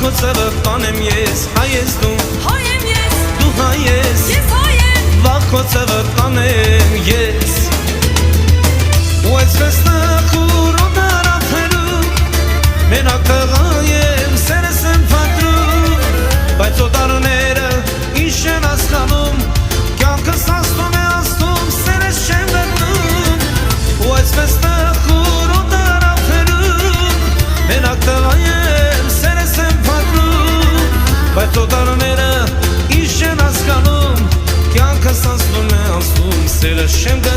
Վախոցը կանեմ ես, հայ ես դու, հայ եմ ես, դու հայ ես, ես հայ եմ, Վախոցը կանեմ ես Ու այսպես նխուր ու դարավերում Մենակ տղա եմ, սերս եմ պատրում Բայց օտարները ինչ են ասկանում Կյանքս աստում է աստում, սերս չեմ գտնում Ու այսպես նխուր ու դարավերում Մենակ տղա եմ, սերս եմ պատրում Բայց օտարները ինչ են ասկանում Կյանքս աստում է աստում, սերս չեմ գտնում